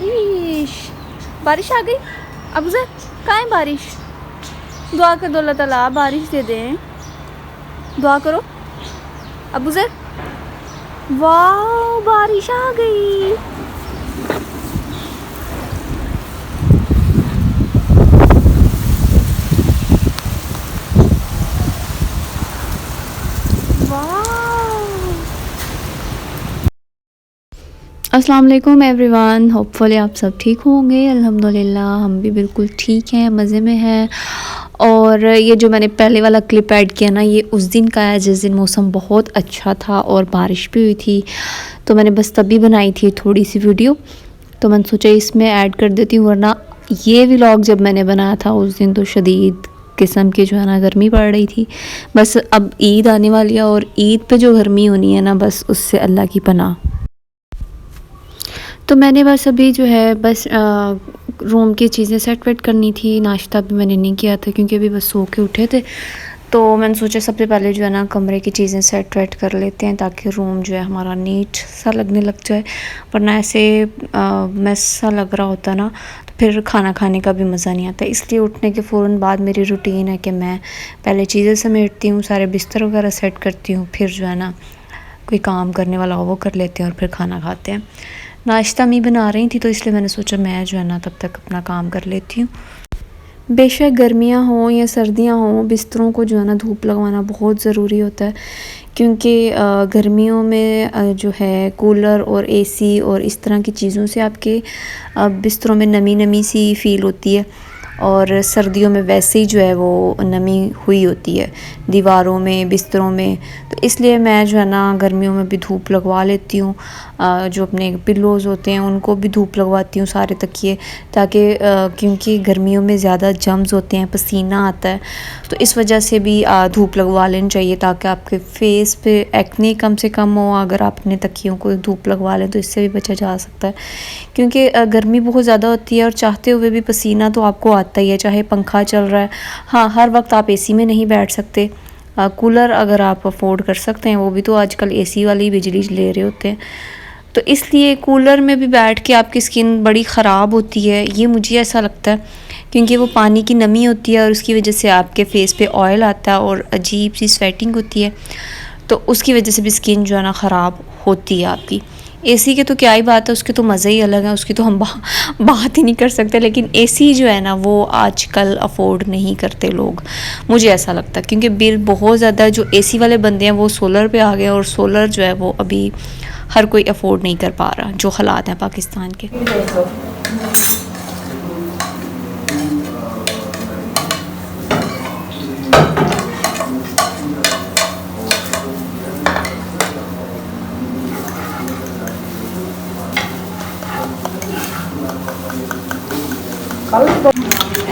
बारिश बारिश आ गई। अब से कहाँ है बारिश? दुआ कर दो अल्लाह ताला बारिश दे दें, दुआ करो। अबू ज़र, वाह बारिश आ गई। अस्सलाम वालेकुम एवरीवन, होपफुली आप सब ठीक होंगे। अल्हम्दुलिल्लाह हम भी बिल्कुल ठीक हैं, मज़े में हैं। और ये जो मैंने पहले वाला क्लिप ऐड किया ना, ये उस दिन का है जिस दिन मौसम बहुत अच्छा था और बारिश भी हुई थी। तो मैंने बस तभी बनाई थी थोड़ी सी वीडियो, तो मैंने सोचा इसमें ऐड कर देती हूँ। वरना ये व्लॉग जब मैंने बनाया था उस दिन तो शदीद किस्म की जो है ना गर्मी पड़ रही थी। बस अब ईद आने वाली है और ईद पे जो गर्मी होनी है ना, बस उससे अल्लाह की पनाह। तो मैंने बस अभी जो है बस रूम की चीज़ें सेट वेट करनी थी। नाश्ता भी मैंने नहीं किया था क्योंकि अभी बस सो के उठे थे। तो मैंने सोचा सबसे पहले जो है ना कमरे की चीज़ें सेट वेट कर लेते हैं ताकि रूम जो है हमारा नीट सा लगने लग जाए। वरना ऐसे मैस सा लग रहा होता ना तो फिर खाना खाने का भी मज़ा नहीं आता। इसलिए उठने के फ़ौरन बाद मेरी रूटीन है कि मैं पहले चीज़ें समेटती हूँ, सारे बिस्तर वगैरह सेट करती हूँ, फिर जो है ना कोई काम करने वाला हो वो कर लेते हैं और फिर खाना खाते हैं। नाश्ता मैं बना रही थी तो इसलिए मैंने सोचा मैं जो है ना तब तक अपना काम कर लेती हूँ। बेशक गर्मियाँ हों या सर्दियाँ हों, बिस्तरों को जो है ना धूप लगवाना बहुत ज़रूरी होता है क्योंकि गर्मियों में जो है कूलर और एसी और इस तरह की चीज़ों से आपके बिस्तरों में नमी नमी सी फ़ील होती है। और सर्दियों में वैसे ही जो है वो नमी हुई होती है दीवारों में, बिस्तरों में। तो इसलिए मैं जो है ना गर्मियों में भी धूप लगवा लेती हूँ। जो अपने पिल्लोज़ होते हैं उनको भी धूप लगवाती हूँ, सारे तकिए, ताकि क्योंकि गर्मियों में ज़्यादा जम्स होते हैं, पसीना आता है, तो इस वजह से भी धूप लगवा लेनी चाहिए ताकि आपके फेस पे एक्ने कम से कम हो। अगर आप अपने तकियों को धूप लगवा लें तो इससे भी बचा जा सकता है क्योंकि गर्मी बहुत ज़्यादा होती है और चाहते हुए भी पसीना तो आपको आता ही है, चाहे पंखा चल रहा है। हाँ, हर वक्त आप एसी में नहीं बैठ सकते। कूलर अगर आप अफोर्ड कर सकते हैं, वो भी तो आजकल एसी वाली बिजली ले रहे होते हैं, तो इसलिए कूलर में भी बैठ के आपकी स्किन बड़ी ख़राब होती है, ये मुझे ऐसा लगता है क्योंकि वो पानी की नमी होती है और उसकी वजह से आपके फेस पे ऑयल आता है और अजीब सी स्वेटिंग होती है, तो उसकी वजह से भी स्किन जो है ना ख़राब होती है आपकी। एसी के तो क्या ही बात है, उसके तो मज़े ही अलग है, उसकी तो हम बात ही नहीं कर सकते। लेकिन एसी जो है ना वो आजकल अफोर्ड नहीं करते लोग, मुझे ऐसा लगता है क्योंकि बिल बहुत ज़्यादा, जो एसी वाले बंदे हैं वो सोलर पे आ गए और सोलर जो है वो अभी हर कोई अफोर्ड नहीं कर पा रहा, जो हालात हैं पाकिस्तान के।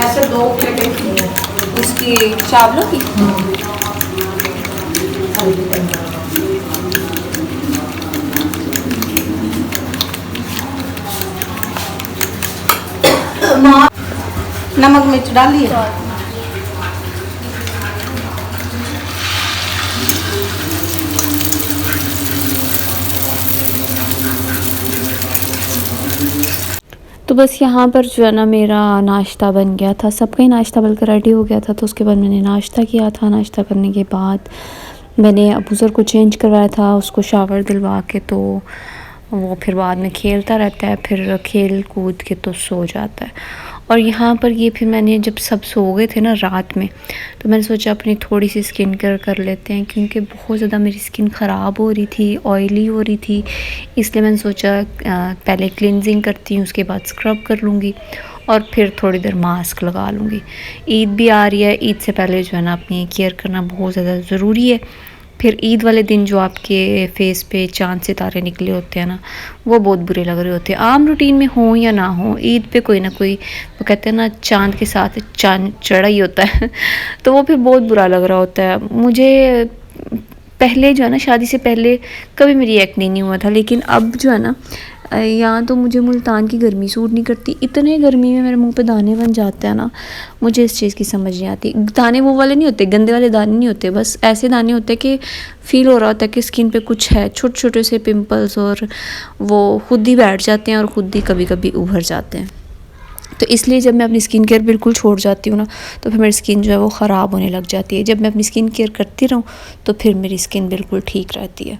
ऐसे 2 प्लेटें उसकी चावलों की। नमक मिर्च डालिए। तो बस यहाँ पर जो है ना मेरा नाश्ता बन गया था, सबका ही नाश्ता बनकर रेडी हो गया था। तो उसके बाद मैंने नाश्ता किया था। नाश्ता करने के बाद मैंने अबू ज़र को चेंज करवाया था, उसको शावर दिलवा के, तो वो फिर बाद में खेलता रहता है, फिर खेल कूद के तो सो जाता है। और यहाँ पर ये फिर मैंने जब सब सो गए थे ना रात में, तो मैंने सोचा अपनी थोड़ी सी स्किन केयर कर लेते हैं क्योंकि बहुत ज़्यादा मेरी स्किन ख़राब हो रही थी, ऑयली हो रही थी। इसलिए मैंने सोचा पहले क्लिनजिंग करती हूँ, उसके बाद स्क्रब कर लूँगी और फिर थोड़ी देर मास्क लगा लूँगी। ईद भी आ रही है, ईद से पहले जो है ना अपनी केयर करना बहुत ज़्यादा ज़रूरी है। फिर ईद वाले दिन जो आपके फेस पे चांद सितारे निकले होते हैं ना, वो बहुत बुरे लग रहे होते हैं। आम रूटीन में हो या ना हो, ईद पे कोई ना कोई, वो कहते हैं ना चांद के साथ चांद चढ़ा ही होता है तो वो फिर बहुत बुरा लग रहा होता है। मुझे पहले जो है ना, शादी से पहले कभी मेरी एक्ने नहीं हुआ था, लेकिन अब जो है ना, यहाँ तो मुझे मुल्तान की गर्मी सूट नहीं करती। इतने गर्मी में मेरे मुंह पे दाने बन जाते हैं ना, मुझे इस चीज़ की समझ नहीं आती। दाने वो वाले नहीं होते, गंदे वाले दाने नहीं होते, बस ऐसे दाने होते कि फ़ील हो रहा होता है कि स्किन पे कुछ है, छोटे छोटे से पिंपल्स, और वो खुद ही बैठ जाते हैं और ख़ुद ही कभी कभी उभर जाते हैं। तो इसलिए जब मैं अपनी स्किन केयर बिल्कुल छोड़ जाती हूँ ना, तो फिर मेरी स्किन जो है वो ख़राब होने लग जाती है। जब मैं अपनी स्किन केयर करती रहूँ तो फिर मेरी स्किन बिल्कुल ठीक रहती है।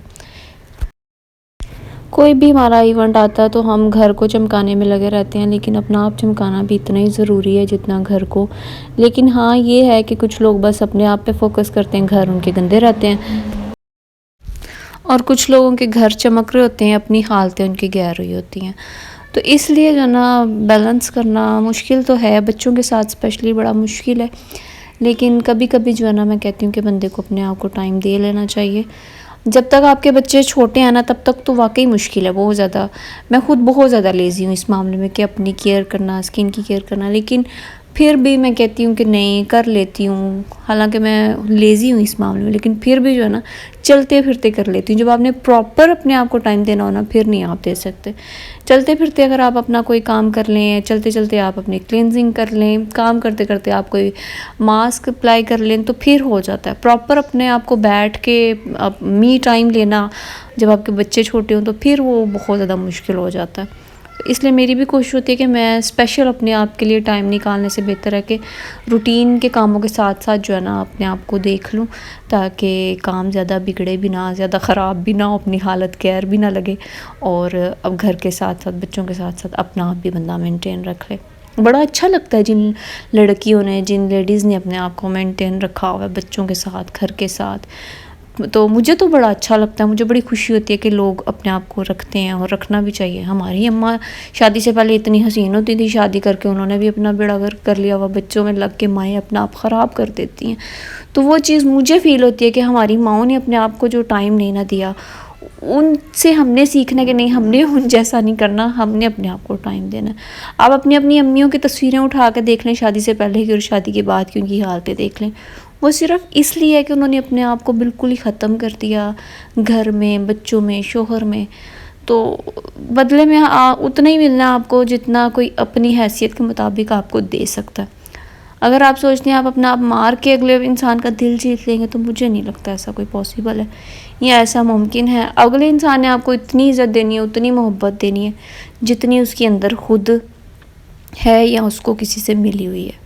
कोई भी हमारा इवेंट आता है तो हम घर को चमकाने में लगे रहते हैं, लेकिन अपना आप चमकाना भी इतना ही ज़रूरी है जितना घर को। लेकिन हाँ, ये है कि कुछ लोग बस अपने आप पे फोकस करते हैं, घर उनके गंदे रहते हैं, और कुछ लोगों के घर चमक रहे होते हैं, अपनी हालतें उनकी गैर हुई होती हैं। तो इसलिए जो ना, बैलेंस करना मुश्किल तो है, बच्चों के साथ स्पेशली बड़ा मुश्किल है। लेकिन कभी कभी जो है ना, मैं कहती हूँ कि बंदे को अपने आप को टाइम दे लेना चाहिए। जब तक आपके बच्चे छोटे हैं ना, तब तक तो वाकई मुश्किल है बहुत ज़्यादा। मैं खुद बहुत ज़्यादा लेज़ी हूँ इस मामले में कि अपनी केयर करना, स्किन की केयर करना, लेकिन फिर भी मैं कहती हूँ कि नहीं, कर लेती हूँ। हालांकि मैं लेज़ी हूँ इस मामले में, लेकिन फिर भी जो है ना, चलते फिरते कर लेती हूँ। जब आपने प्रॉपर अपने आप को टाइम देना हो ना, फिर नहीं आप दे सकते। चलते फिरते अगर आप अपना कोई काम कर लें, चलते चलते आप अपनी क्लिनजिंग कर लें, काम करते करते आप कोई मास्क अप्लाई कर लें, तो फिर हो जाता है। प्रॉपर अपने आप को बैठ के मी टाइम लेना जब आपके बच्चे छोटे हों, तो फिर वो बहुत ज़्यादा मुश्किल हो जाता है। इसलिए मेरी भी कोशिश होती है कि मैं स्पेशल अपने आप के लिए टाइम निकालने से बेहतर है कि रूटीन के कामों के साथ साथ जो है ना, अपने आप को देख लूँ, ताकि काम ज़्यादा बिगड़े भी ना, ज़्यादा ख़राब भी ना हो, अपनी हालत कैर भी ना लगे, और अब घर के साथ साथ बच्चों के साथ साथ अपना आप भी बंदा मेंटेन रख ले। बड़ा अच्छा लगता है जिन लड़कियों ने, जिन लेडीज़ ने अपने आप को मेंटेन रखा हुआ है बच्चों के साथ, घर के साथ। तो मुझे तो बड़ा अच्छा लगता है, मुझे बड़ी खुशी होती है कि लोग अपने आप को रखते हैं, और रखना भी चाहिए। हमारी अम्मा शादी से पहले इतनी हसीन होती थी, शादी करके उन्होंने भी अपना बेड़ा गर्क कर लिया हुआ, बच्चों में लग के माएँ अपना आप ख़राब कर देती हैं। तो वो चीज़ मुझे फ़ील होती है कि हमारी माँओं ने अपने आप को जो टाइम नहीं ना दिया, उनसे हमने सीखना कि नहीं, हमने उन जैसा नहीं करना, हमने अपने आप को टाइम देना। आप अपनी अपनी अम्मियों की तस्वीरें उठा कर देख लें, शादी से पहले की और शादी के बाद की उनकी हालतें देख लें। वो सिर्फ़ इसलिए है कि उन्होंने अपने आप को बिल्कुल ही ख़त्म कर दिया, घर में, बच्चों में, शोहर में। तो बदले में उतना ही मिलना आपको जितना कोई अपनी हैसियत के मुताबिक आपको दे सकता है। अगर आप सोचते हैं आप अपना आप मार के अगले इंसान का दिल जीत लेंगे, तो मुझे नहीं लगता ऐसा कोई पॉसिबल है या ऐसा मुमकिन है। अगले इंसान ने आपको इतनी इज़्ज़त देनी है, उतनी मोहब्बत देनी है, जितनी उसके अंदर खुद है या उसको किसी से मिली हुई है।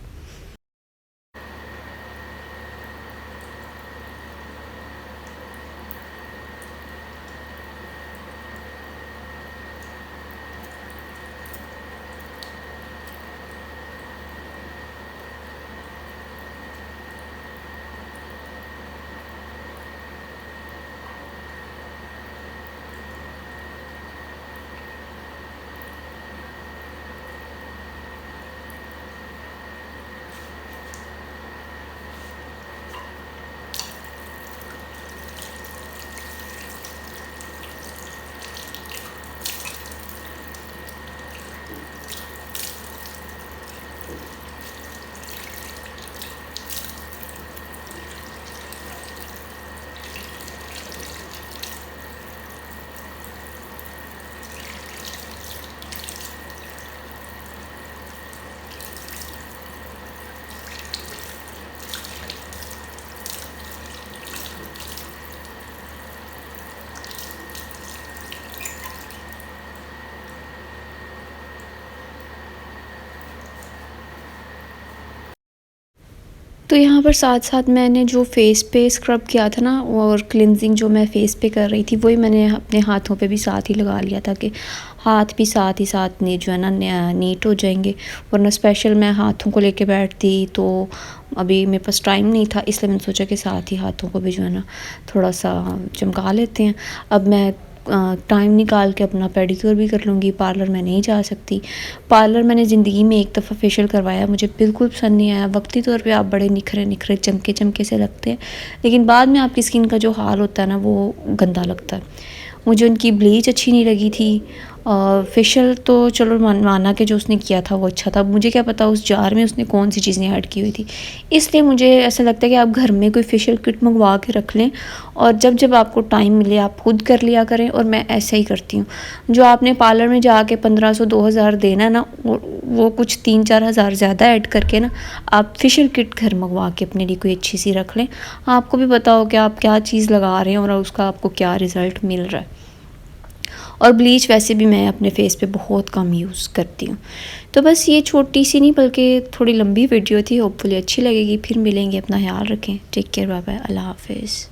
तो यहाँ पर साथ साथ मैंने जो फेस पे स्क्रब किया था ना, और क्लिनजिंग जो मैं फेस पे कर रही थी, वही मैंने अपने हाथों पे भी साथ ही लगा लिया था कि हाथ भी साथ ही साथ नहीं जो है ना नीट हो जाएंगे। वरना स्पेशल मैं हाथों को लेके बैठती तो अभी मेरे पास टाइम नहीं था, इसलिए मैंने सोचा कि साथ ही हाथों को भी जो है ना थोड़ा सा चमका लेते हैं। अब मैं टाइम निकाल के अपना पेडिक्योर भी कर लूँगी। पार्लर में नहीं जा सकती। पार्लर मैंने ज़िंदगी में एक दफ़ा फेशियल करवाया, मुझे बिल्कुल पसंद नहीं आया। वक्ती तौर पे आप बड़े निखरे निखरे चमके चमके से लगते हैं, लेकिन बाद में आपकी स्किन का जो हाल होता है ना, वो गंदा लगता है। मुझे उनकी ब्लीच अच्छी नहीं लगी थी, फेशियल तो चलो माना कि जो उसने किया था वो अच्छा था, मुझे क्या पता उस जार में उसने कौन सी चीज़ें ऐड की हुई थी। इसलिए मुझे ऐसा लगता है कि आप घर में कोई फेशियल किट मंगवा के रख लें और जब जब आपको टाइम मिले आप खुद कर लिया करें। और मैं ऐसा ही करती हूँ। जो आपने पार्लर में जाके 1500-2000 देना ना, वो कुछ 3-4 हज़ार ज़्यादा ऐड करके ना आप फेशियल किट घर मंगवा के अपने लिए कोई अच्छी सी रख लें। आपको भी पता हो कि आप क्या चीज़ लगा रहे हैं और उसका आपको क्या रिज़ल्ट मिल रहा है। और ब्लीच वैसे भी मैं अपने फेस पे बहुत कम यूज़ करती हूँ। तो बस ये छोटी सी नहीं बल्कि थोड़ी लंबी वीडियो थी, होपफुली अच्छी लगेगी। फिर मिलेंगे, अपना ख्याल रखें, टेक केयर, बाय बाय, अल्लाह हाफिज़।